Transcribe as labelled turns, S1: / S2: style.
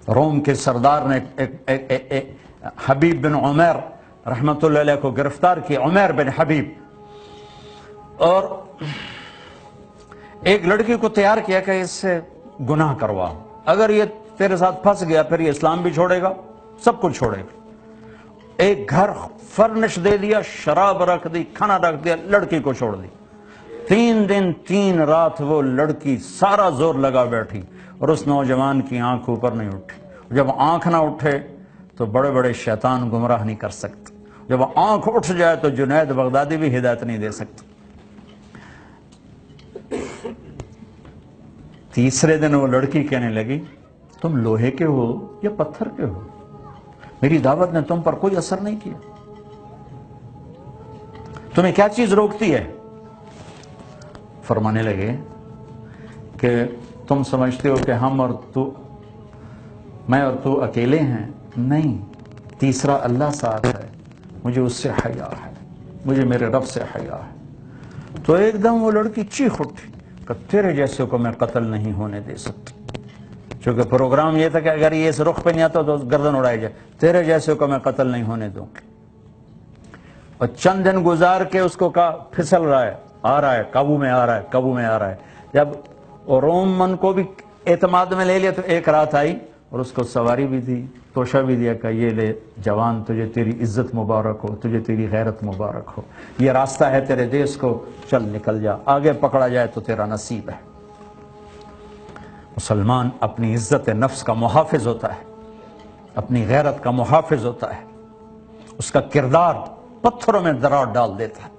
S1: روم کے سردار نے حبیب بن عمیر رحمۃ اللہ علیہ کو گرفتار کیا، عمیر بن حبیب، اور ایک لڑکی کو تیار کیا کہ اس سے گناہ کروا، اگر یہ تیرے ساتھ پھنس گیا پھر یہ اسلام بھی چھوڑے گا، سب کچھ چھوڑے گا۔ ایک گھر فرنش دے دیا، شراب رکھ دی، کھانا رکھ دیا، لڑکی کو چھوڑ دی۔ 3 دن 3 رات وہ لڑکی سارا زور لگا بیٹھی اور اس نوجوان کی آنکھ اوپر نہیں اٹھی۔ جب آنکھ نہ اٹھے تو بڑے بڑے شیطان گمراہ نہیں کر سکتے، جب آنکھ اٹھ جائے تو جنید بغدادی بھی ہدایت نہیں دے سکتے۔ تیسرے دن وہ لڑکی کہنے لگی تم لوہے کے ہو یا پتھر کے ہو؟ میری دعوت نے تم پر کوئی اثر نہیں کیا، تمہیں کیا چیز روکتی ہے؟ فرمانے لگے کہ تم سمجھتے ہو کہ میں اور تو اکیلے ہیں، نہیں، تیسرا اللہ ساتھ ہے، مجھے اس سے حیا ہے، مجھے میرے رب سے حیا ہے۔ تو ایک دم وہ لڑکی چیخ اٹھی کہ تیرے جیسے کو میں قتل نہیں ہونے دے سکتی، چونکہ پروگرام یہ تھا کہ اگر یہ اس رخ پہ نہیں آتا تو گردن اڑائی جائے، تیرے جیسے کو میں قتل نہیں ہونے دوں گی۔ اور چند دن گزار کے اس کو کہا پھسل رہا ہے، آ رہا ہے، قابو میں آ رہا ہے، قابو میں آ رہا ہے۔ جب رومن کو بھی اعتماد میں لے لیا تو ایک رات آئی اور اس کو سواری بھی دی، توشہ بھی دیا کہ یہ لے جوان، تجھے تیری عزت مبارک ہو، تجھے تیری غیرت مبارک ہو، یہ راستہ ہے تیرے دیس کو، چل نکل جا، آگے پکڑا جائے تو تیرا نصیب ہے۔ مسلمان اپنی عزت نفس کا محافظ ہوتا ہے، اپنی غیرت کا محافظ ہوتا ہے، اس کا کردار پتھروں میں درار ڈال دیتا ہے۔